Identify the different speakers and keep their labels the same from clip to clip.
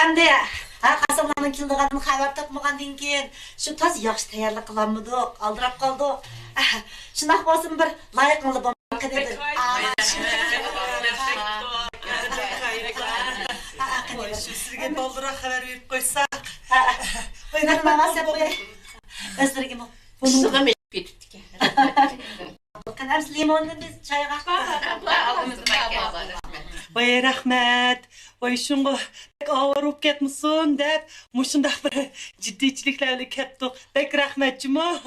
Speaker 1: Әмде, Қасымланың келдіғанын хабар тапмағаннан кейін, şu таз yaxşı tayyorlik qilamıdıq, aldırab qaldıq. Şunaq bolsun bir layiqli bolmak dedi.
Speaker 2: Sizge doldurak haber verip koysak.
Speaker 1: Buyurun namaz yap buyur. Özlergim o.
Speaker 3: Sığım edip getirdik.
Speaker 1: Kanarız limonlu biz çayga.
Speaker 2: Vay rahmet. Vay şunga pek ağır olup ketmişsin dep. Muşundaq bir ciddiçiliklerle kettik. Pek rahmetçim o.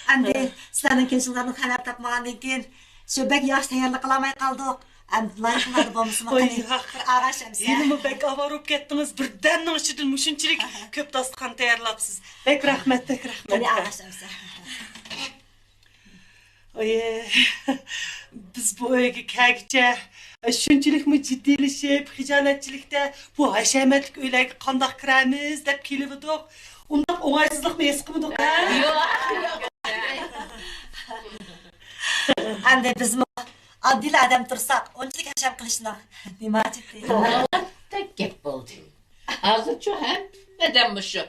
Speaker 1: Әмде, sizlerden kençilerin haber tapmağandan кейін, şu bek yaxşı tayyorlik qilamay qaldıq. Әмді layiqli bolmasın.
Speaker 2: Vay
Speaker 1: Ağa şemsi.
Speaker 2: Elimi pek ağır olup kettiniz. Birdennin içinden muşunçilik köp dastıqan tayarlapsız. Pek rahmet, pek rahmet.
Speaker 1: Hadi ağa şemsi.
Speaker 2: Oye, biz bu öyge kәgіce, şunçilik mi ciddilişip, hicaletçilikte bu haşemetlik öylerge qandaq kiremiz dep kelividik. Ondaq oңайсыздық mı eskimidik ha?
Speaker 1: Әмде biz mi adil adam tursak, onçilik haşam qilishni nima acip deydi.
Speaker 3: Tek gep oldu. Hazır çok hem neden bu şu?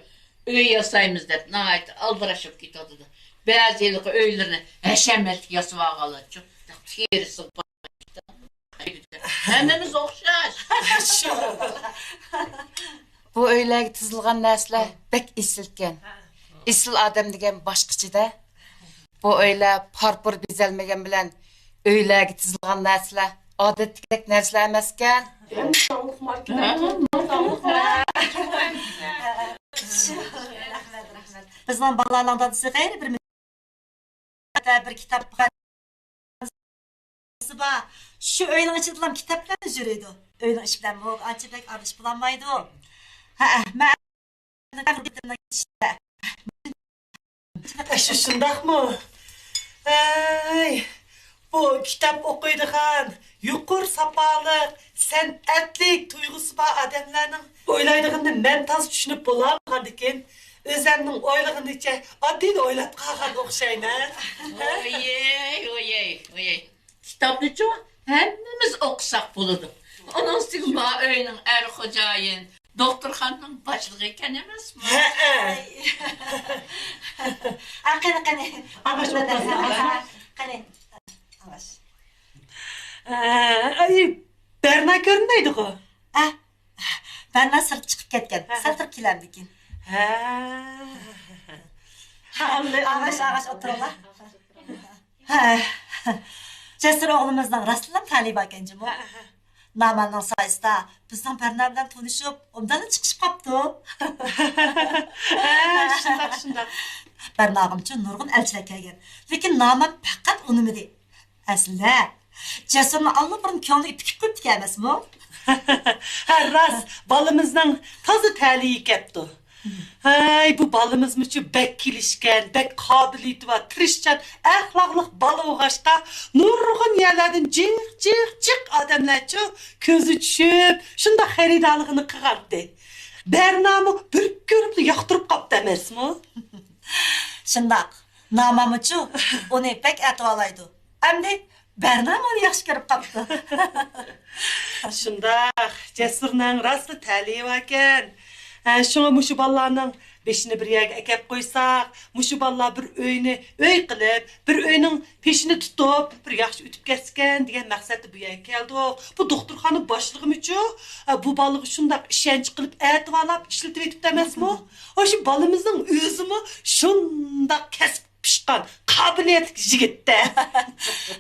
Speaker 3: Öy yasayımız dep nahayet aldıraşıp gidiyordu da. Bazı yıllık öylerine eşemetlik yasıva kalır çok. Terisi hemimiz okşaş.
Speaker 4: Bu öylegi tizilgan näsler bek isilken. Isil adam degen başqıçıda. Bu öyle parpur bezelmegen bilen öylegi tizilgan näsler adetdek näsler emasken.
Speaker 1: Bizning balalarning dadisi g'ayri bir kitap bor. Shu uyning ichida kitoblar yuradi. Uyning ichi bilan bu anchalik arish bo'lmaydi. Men
Speaker 2: Şu şundaq mı? Ay, bu kitap okuyduğun, yukur sapalı, sen'atlik tuygusu var adamlarının oylaydığını men taz düşünüp bulamağın diken. Özlemnin oylığını içe adil oylap kalğan okşayın ha.
Speaker 3: Oyey. Kitaplı çok hemimiz okusak bulurduk. Onun sigma öyünün er hocayın. Doktorxananın başlığı eken emas mı?
Speaker 1: qani. Qani. Avaş.
Speaker 2: Ay, Berna görünmeydi o.
Speaker 1: Ben nasıl çıkıp ketken? Satır kilemdikin. Ağaç otururlar. Cesur oğlumuzdan rastlam talip ekencim o. Namanın sayısında bizden Berna bilen tanışıp ondan çıkışıp kaptı.
Speaker 2: Şundaq.
Speaker 1: Berna ağımçı nurgun elçilek kelgen. Lekin Naman fakat onu mu deyip. Aslında Cesur'un Allah'ın könlü ipikip koyup gelmez mi o?
Speaker 2: Rast, balımızdan tazı təliyi kepti. Ay, bu balımız mıçı bek kilişken, bek kabiliyeti var, tirişçen, əxlaqlıq balı oğaşqa, nurgun yerlerden cık adamlarçı közü düşüp, şunda xeridalığını qıqardı. Bernamı bir görüp yaxtırıp qap demez mi?
Speaker 1: Şundaq, Naman'ıçı onu pek etip alaydı. Hem de Berna onu yaxşı görüp kaptı.
Speaker 2: Şundaq, Cesur'nun rastlı təliyi var eken. Şuna muşu ballarının beşini bir yerge ekep koysak, muşu ballar bir öy qilib, bir öyünün peşini tutup, bir yaxşı ütüp kesken diyen məqsədi bu yerge keldi. Bu doktorxanın başlığım üçün bu balığı şundaq işenç qilib etip alap, işletip etip demez mi? O şu balımızın özümü şundaq kesip pişkan, kabiliyetli jigitde.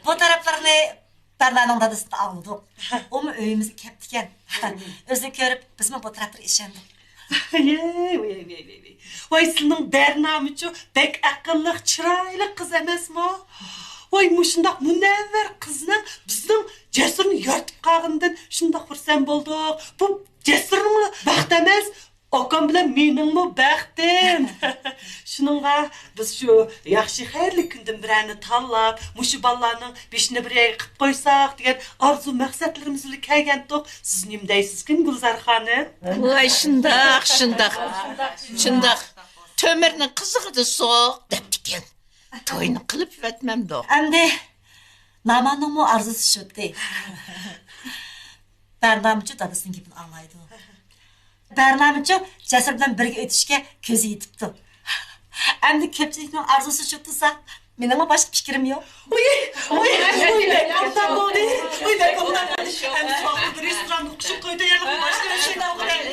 Speaker 1: Bu taraflarını Berna'nın dadısını aldık. O mu öyümüzü keptiken. Özünü görüp biz mi bu tarafları işendik.
Speaker 2: Vay senin Bernamıcı bek akıllı, çıraylı kız emes mi? Vay muşundaq münevver kızının bizden Cesur'un yörtüp kağından şundaq hürsen bulduk. Bu Cesur'un baxt emez, Okan bilen menin mi baxtim. Şununla biz şu yaxşı xeyirli gündün birini tanlap, muşu ballarının beşini bir yere qıp koysak diyen arzu məqsədlərimizi kəlgendik. Siz nim deysiz ki, Gülzar xanım?
Speaker 3: Vay şundaq. Tömürünün kızıqıdı soğuk deptiken. Toyunu kılıp etmem de o.
Speaker 1: Hem de Naman'ın mu arzusu şöpti. Berna'mıcı dadısının gibi anlaydı. Bernamınço Cesur bilan birga o'tishga ko'zi yetibdi. Endi ko'pchilikning arzusi shu tursa, meningmi boshqa fikrim yo'q.
Speaker 2: Oy, kaptan bo'ldi. Oy, kaptan bo'ldi. Endi so'qdi restoran o'qishib qo'ydi, yana boshqa ishlar qiladi.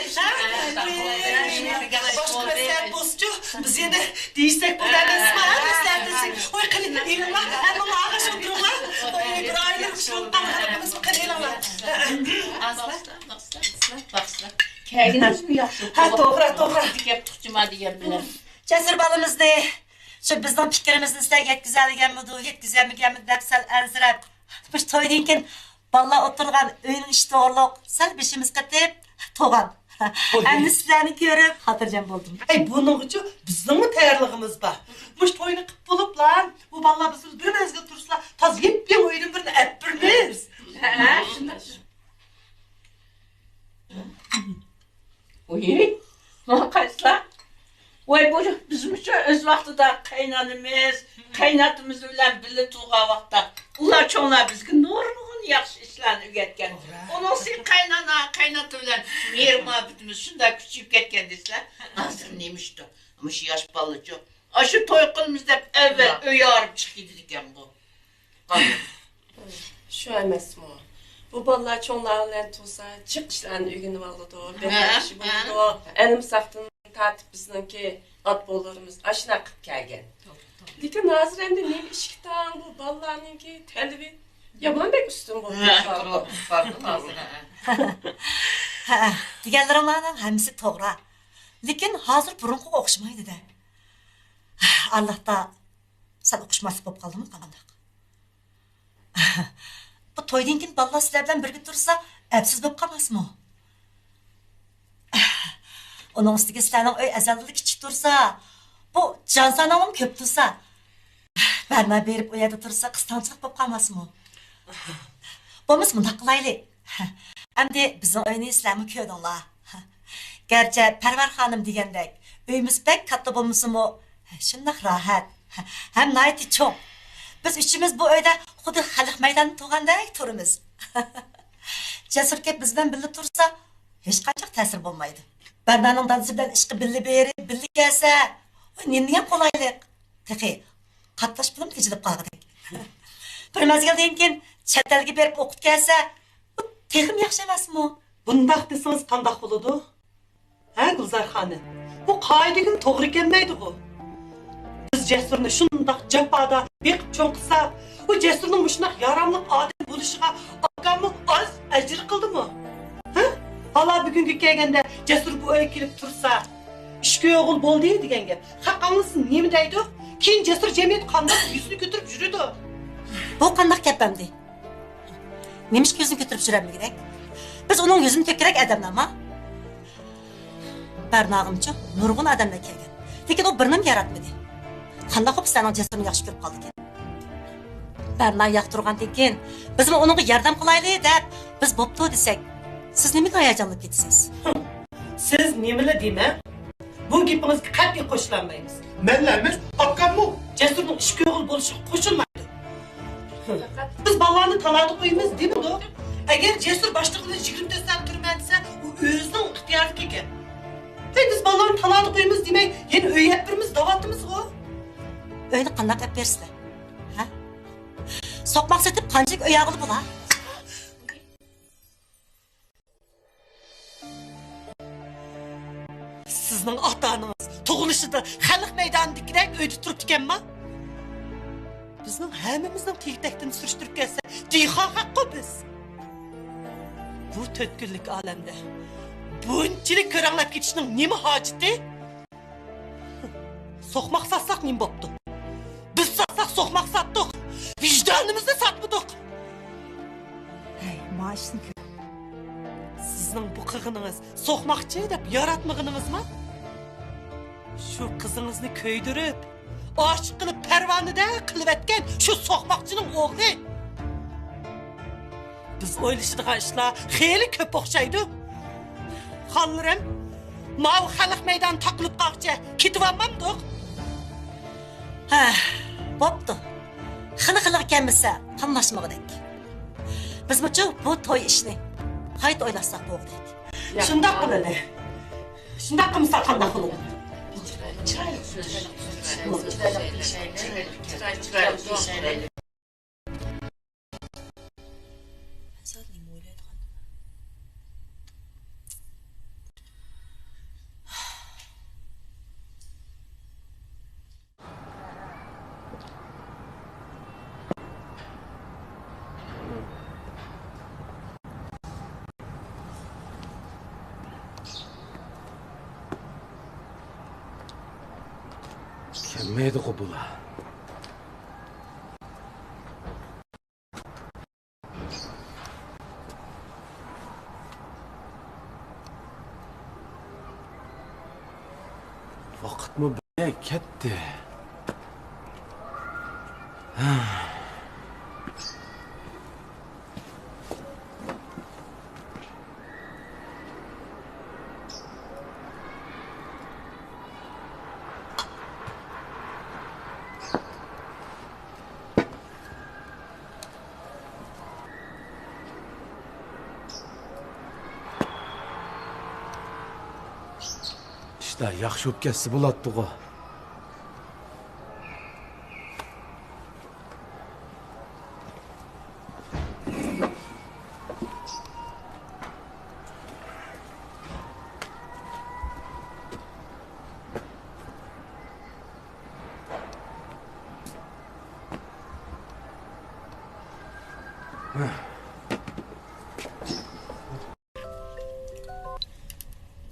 Speaker 2: Boshqa mesele bozchu. Biz endi deysek bo'ladimi? Eslatdik. Oy, qani, elimlar, hamma ma'ash o'tirlar. Oy, bir oylik ishlar qilamiz, qani elamlar.
Speaker 3: Baxsılar. Kəyiniz mi yaxşı?
Speaker 2: Ha, to'g'ri.
Speaker 3: Dikep tuxcuma degan bilan.
Speaker 1: Cesur balamizni shu bizning fikrimizni istak yetkazolganmidi deb sal ansirab. Biz to'ydan keyin bolalar o'tirgan uyning ishi to'g'riliq sal beshimiz qatib to'g'an. Endi sizlarni ko'rib xotirjam bo'ldim.
Speaker 2: Ey, buning uchun bizning tayyorlig'imiz bor. Mush to'yni qilib bo'liblar. Bu bolalar biz bir mezgil tursalar, toz yep-yem o'yinni birini apirmiz.
Speaker 3: Ha, shunda. Oy, qayslar? Voy, bu bizimcha o'z vaqtida qaynatimiz bilan birga tug'an vaqtda ular cho'nglar bizga nurg'un yaxshi ishlarni o'rgatgan. Onasi qaynati bilan muhabbatimiz shunday kuchayib ketgan desizlar. Hozir nemishdi? Ama shu yosh bolacha, shu to'y qilamiz deb avval uy yorib chiqdi ekan bu.
Speaker 5: Shu emasmi? Bu bolalar cho'nglar bilan tursa, chiqishlarni o'rganib oladi. Bekashib bo'ladi. Enim saqtin tartib bizniki ot bolalarimiz ashuna qilib kelgan. Lekin hozir endi nima ishkitan bu bolalarninki talbi yomondek ustun bo'ldi.
Speaker 1: Deganlarimning hammasi to'g'ri. Lekin hozir burunqiga o'xshamaydi-da. Allohda sal o'xshamas bo'lib qoldimi qanday? Bu to'ydan keyin bolalar sizlar bilan birga tursa, absiz bo'lib qolmasmi? Onun ustiga sizlarning uy azallik kichik tursa, bu jonsanam ko'p tursa, barna berib u yerda tursa, qistonchilik bo'lib qolmasmi? Bo'lmasa bunday qilaylik. Endi bizning uyni sizlarmi ko'rdinglar. Garchi Parvar xonim degandek, uyimiz pek katta bo'lmasa-mu, shunday rohat, ham nayti cho'ng. Biz uchimiz bu uyda xuddi xalq maydonida turgandek turamiz. Jasur kelib biz bilan birga tursa, hech qanday ta'sir bo'lmaydi. Barnaning dansi bilan ishqi birga berib, birga kelsa, endi ham qolaylik. Texi, qatnash bilan tejilib qoldik. Bir mazgildan keyin chet elga berib o'qib kelsa, bu texim yaxshi emasmi?
Speaker 2: Bundaq desangiz qanday bo'ladi? Ha, Gulzar xonim. Bu qoidaga to'g'ri kelmaydi bu. Biz Jasurni shundoq jafoda beqib cho'ng qilsa, bu Jasurning shundoq yaramliq odam bo'lishiga oqamni oz ajr qildimi? Ha? Hala bugunga kelganda Jasur bu uyga kelib tursa, ishga o'g'il bo'ldi degan gap. Haqqingizni nima deydi? Keyin Jasur jamiyat qanday yuzini ko'tarib yuradi?
Speaker 1: Bu qanday gap endi? Nimish yuzini ko'tarib yuramligidek? Biz uning yuzini to'krak odamlarmi? Barnog'imcha nurg'un odamlar kelgan. Lekin u birnim yaratmadi. Qanday qilib sening Jasurni yaxshi ko'rib qoldik? Barna yoqtirgandan keyin biz uningga yordam qilaylik deb biz bo'pti desak, siz nimaga hayajonlanib ketasiz?
Speaker 2: Siz nimalar deyma? Bu gapingizga qat'iy qo'shilmaymiz.
Speaker 6: Menlarmiz oqqanmi?
Speaker 2: Jasurning ishga o'g'il bo'lishiga qo'shilmaydi. Biz bolalarni talaqi qo'yamiz demadi. Agar Jasur boshliqni 24 soat turmay desa, u o'zining ixtiyoriga ekan. Biz bolalarni talaqi qo'yamiz demay, yana uy yapirmiz, davatimiz-ku.
Speaker 1: Uyni qanday qilib bersizlar? Ha? Soqmoq setib qanchalik uy yog'ili bo'lar?
Speaker 2: Sizning ota-onangiz tug'ilishida xalq maydonidagidek uyda turibdi ekanmi? Bizning hammamizning tegtakdan surishtirib kelsa, dehqon haqqi biz. Bu 4 kunlik olamda bunchalik ko'ranglab ketishning nima hojati? So'qmoq satsak nima bo'pti? Biz satsak so'qmoq satdik. Vijdonimizni satmadik.
Speaker 1: Hey, maaşını ko'r.
Speaker 2: Sizning bu qig'iningiz so'qmoqchi deb yaratmag'iningizmi? Shu qizingizni ko'ydirib, oshiq qilib parvonida qilib shu so'qmoqchining o'g'li. Biz o'ylashadigan ishlar xeyli ko'p o'xshaydi. Xonlarim, mav xalq maydon taqilib qolcha ketibamamdiq.
Speaker 1: Ha, bo'pti. Xili kelmasa, qamlashmag'idek. Biz bu to'y ishni qayta o'ylasak bo'ldik.
Speaker 2: Shundoq qiladi. Şundak kımsa kandak kılın.
Speaker 3: Çıraylık şeyler.
Speaker 6: Gelmeydi kubula. Vaqt mı böyle ketdi? İşte yaxşı öpkesi bulattık o.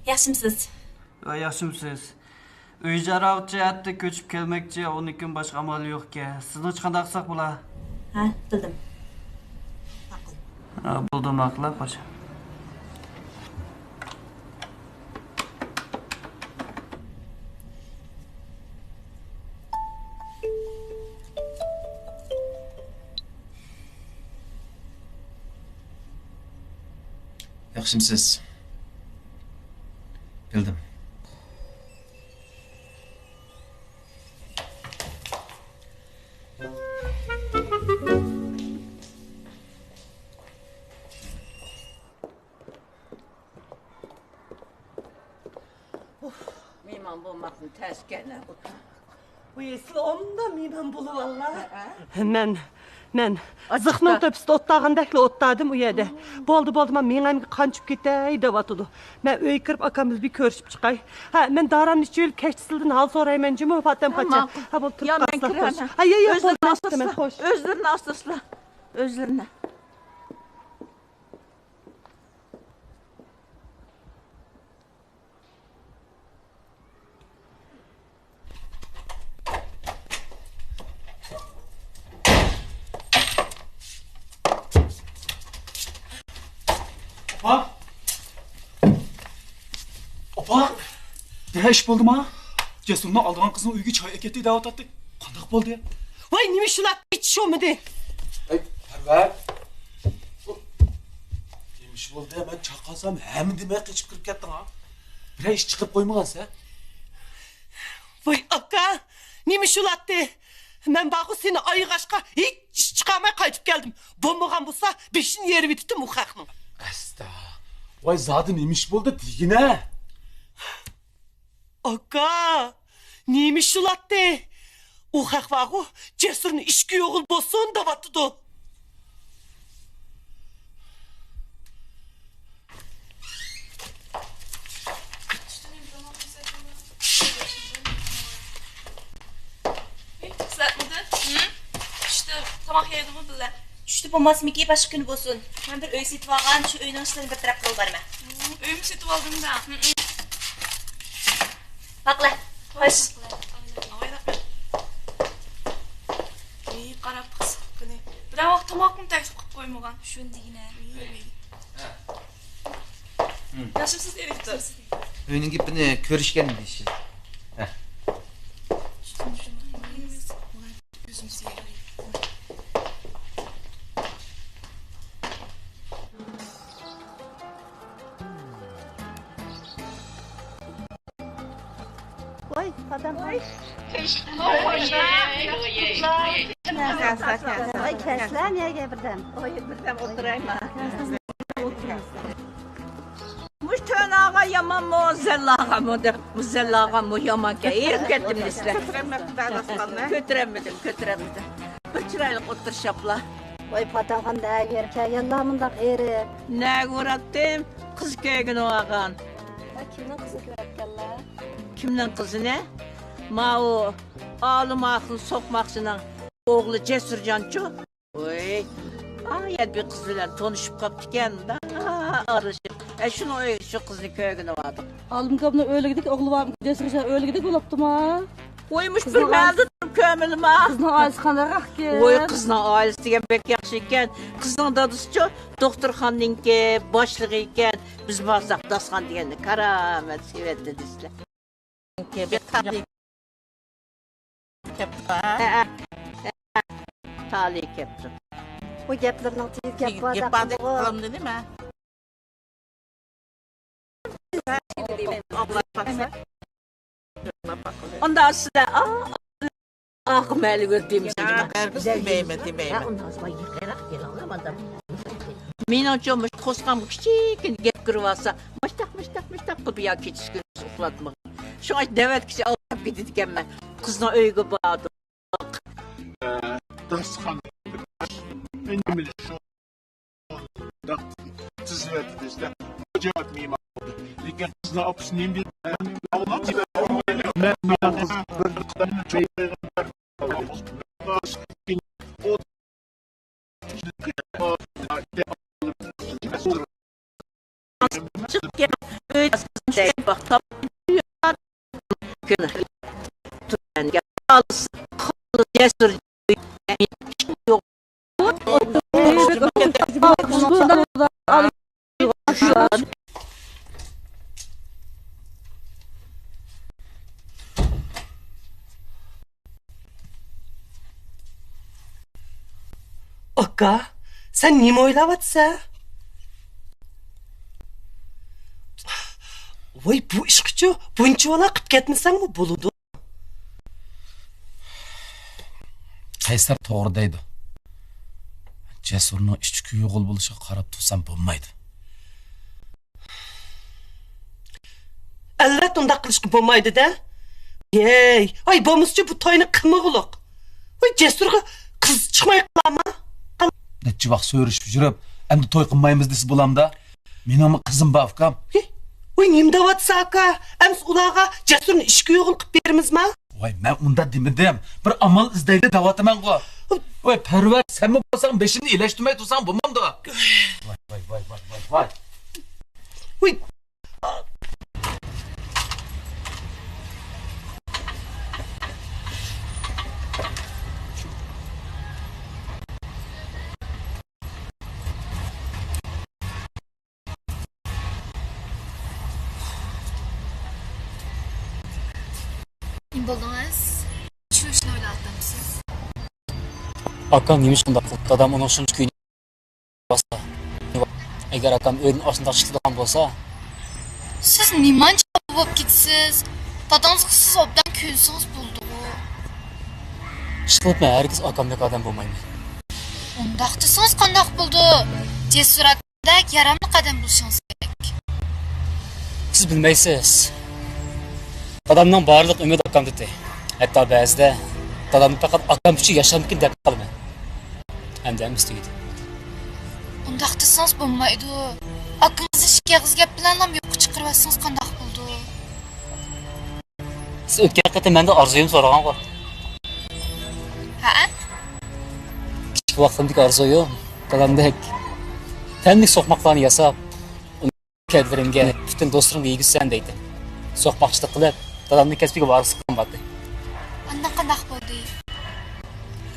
Speaker 1: Yaxshimisiz?
Speaker 7: Yaxshimisiz. Uy jaroat jihatda ko'chib kelmoqchi, uning kun boshqa amali yo'q-ku. Sizni hech qanday qilsak bo'la?
Speaker 1: Ha, bildim.
Speaker 7: Bo'ldi, maqlab qo'sh.
Speaker 8: Yaxshimisiz? Bildim.
Speaker 3: Meyman bulmasın ters gene.
Speaker 2: Bu esli onda miyman bulu valla. Men zıxnın töpsüde ottağındakla ottadım o yerde. Boldu men meňem kançıp ketey dep atıdı. Men öý kirip akamız bir körüşüp çıkay. Ha men daranın içi ölüp keçsilden hal sorayman jüme fatem kaça. Ha bol turp baksak. Ha ya
Speaker 3: Özlerini asısla. Özlerini asısla. Özlerini.
Speaker 6: Opa! Opa! Ne iş buldu ma? Cesur'unu aldığın kızın uygu çay eketi davet ettik. Kandak buldu ya.
Speaker 2: Vay nimi şulat hiç şu mu de?
Speaker 6: Perver. Demiş buldu ya ben çakasam hem demek içip kırıp kettin ha. Bir iş çıkıp koymagan sen.
Speaker 2: Vay akka nimi şulat de? Men bağı seni ayı kaşka hiç çıkamay kayıp geldim. Bomboğan bulsa beşin yeri bittim uğakның.
Speaker 6: Esta. Vay zaten imiş buldu digine.
Speaker 2: Akka nimi şulat de? Uğak vağı cesurun işki oğul bolsun da batıdı.
Speaker 9: Düştü. Tamak yedim mi bile? Düştü bombasımı ki başka günü bolsun. Ben bir öy setip algan, şu öyün işlerini bir taraf kıl barma. Öyümü setip aldım da. Bakla. Hoş. Avayda ben. İyi qarab qız. Qani. Biroq tamoqni taklif qilib qo'ymagan. Shundigina. Yaxshimisiz, Eriktor?
Speaker 8: Uyning ipini ko'rishgan deysiz.
Speaker 10: Vay, adam vay. Vay, kesler niye birden?
Speaker 3: Birden oturayım ha.
Speaker 10: Muş tön ağa
Speaker 3: yaman mı zellağa mı de zellağa mı yaman ki erim kettim nesle. Kötüremedim. Kötüreylik otur şapla.
Speaker 10: Oy patanğan da yerke yallamında eri.
Speaker 3: Ne uğrattım? Kız köygünü ağan.
Speaker 10: Kimin kızı görəkdələr?
Speaker 3: Kimden kızı ne? Ma o ağlım akıl sokmaksına oğlu Cesurcanço. Oy. Ayet bir kız bilen tanışıp kaptıken da arışık. Şunu şu kızın köygünü vardı.
Speaker 11: Alım kabına öyle gidik, oğlu var. Cesurca öyle gidik, olaptım ha.
Speaker 3: Oymuş bir meldi kömülüm ha.
Speaker 11: Kızın ailesi kandarak ki.
Speaker 3: Oy kızın ailesi diye pek yaxşı iken. Kızın dadısı doktorxanınki başlığı iken biz bazaq dasxan degende karamet sevetdi disle. Bir tali tali kepti.
Speaker 10: Bu geplərinin tez gep var.
Speaker 3: değil mi? Ondan sonra meli gördüğümüz Ondan sonra yıkarak gel anlamadım. Men açılmış kosqam kichik gep kırvasa. Mıştak qılıb ya keçis günü uflatmaq. Şu ay devet kişi alıp gididiken ben. Kızına öygü bağdı.
Speaker 12: Dasxan. Benim şu da tizvet işte. Cevap mıyım oldu. Lekin kızına apısnıyım bir anlatayım. Ben kız bırdıklarını çeyreğim.
Speaker 3: Çık gel. Öyle şey bak. Günü. Tutan gel. Alsın. Cesur. Yok.
Speaker 2: Aka, sen nima o'ylayapsan? Voy, bu ishqichi buncha ola qilib ketmasangmi bo'ladi?
Speaker 8: Qaysar to'g'ri deydi. Cesurning ichki yo'g'il bo'lishiga qarab tursam bo'lmaydi.
Speaker 2: Albatta unda qilishga bo'lmaydi-da. Yey, ay bo'lmasa bu toyni qilmag'uliq. Voy, Cesurga qiz chiqmay qolama.
Speaker 8: Necha vaqt so'rishib yurib, endi to'y qilmaymiz desa bo'lamda. Mening qizim bor ukam.
Speaker 2: Voy, nima deyapsan aka? Ams ularga Cesurni ishga yo'g'il qilib bermizmi?
Speaker 8: Voy, men unda demadim. Bir amal izlaydi da'vataman qo. Voy, parvar, sen mi bo'lsang beshini ilashtirmay tursang bo'lmamdi. Voy.
Speaker 2: Voy.
Speaker 13: Buldunuz. Şu işini oylattım siz.
Speaker 14: Akam neymiş bunda qildi? Dadam uni shuncha kuyni bosdi. Agar akam o'yin ostida chiqadigan bo'lsa,
Speaker 13: Siz nimancha bo'lib ketasiz? Dadanızga siz obdan kuysangiz bo'ldi.
Speaker 14: ishqilibman, hargiz akamdek odam bo'lmayman.
Speaker 13: Undaq desangiz qandaq bo'ldi? Cesur akadek yaramli qadam bo'lishingiz kerak.
Speaker 14: Siz bilmaysiz. Dadamning barliq umid akamda. Hatto ba'zida dadamni faqat akam uchun yashamkin deb qolaman. Endi ham istaydi.
Speaker 13: Undaq desangiz bo'lmaydi. Akangiz ishga yig'iz gap bilan ham yo'q chiqarsangiz qandaq bo'ldi?
Speaker 14: Siz o'tgan qatim menda orzuyim so'ragan-ku.
Speaker 13: Ha?
Speaker 14: Kichik vaqtimdagi orzuyim dadamdek tanlik so'qmoqlarni yasab, kadrimga butun do'stlarimga yegizsan deydi. So'qmoqchilik qilib, dadamning kasbiga varis qilmoqdi.
Speaker 13: Andan qandaq bo'ldi?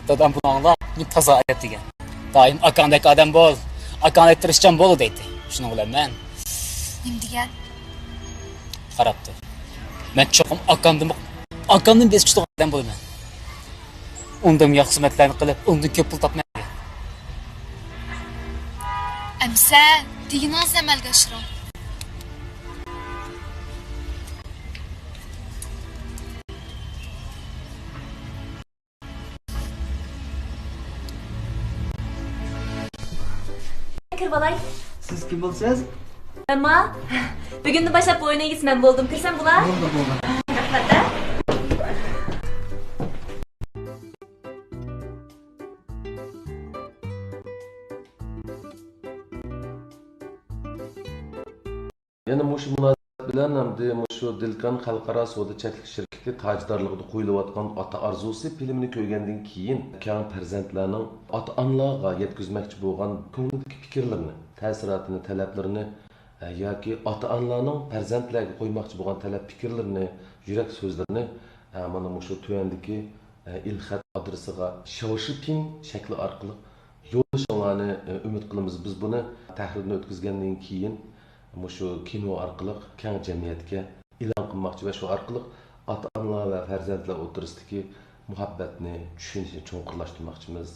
Speaker 14: Dadam buni anglab, men toza ayt degan. Doim akandek odam bo'l, akandek tirishchan bo'l deydi. Shuning bilan men
Speaker 13: Nim degan?
Speaker 14: qarabdi. Men cho'qim akamdan bezib odam bo'laman. Undan yaxshi xizmatlarni qilib, undan ko'p pul topmayman.
Speaker 13: Amsa, degingizni amalga oshiring.
Speaker 9: Kirbalay.
Speaker 7: Siz kim bo'lsangiz?
Speaker 9: Ama Bugünden başlap bu oyuna gitmem boldum. Kirsem bula?
Speaker 6: Bo'ldi.
Speaker 9: Rahmat da.
Speaker 15: Yana mushu munosabat bilan hamda mushu Dilkan xalqaro savdo cheklik shirkati tajdorligida qo'yilayotgan ota orzusi filmini ko'rgandan keyin kang farzandlarning ota-onalarga yetkazmoqchi bo'lgan ko'ngildagi fikrlarini, ta'sirotini, talablarini yoki ota-onalarning farzandlarga qo'ymoqchi bo'lgan talab fikrlarini, yurak so'zlarini mana mushu tuvandagi ilxat adresiga shoshiting shakli orqali yo'llashinglarni umid qilamiz. Biz buni tahrirni o'tkazgandan keyin mushu kino orqali keng jamiyatga e'lon qilmoqchi va shu orqali ota-onalar va farzandlar o'rtasidagi muhabbatni, tushunishni cho'nqurlashtirmoqchimiz.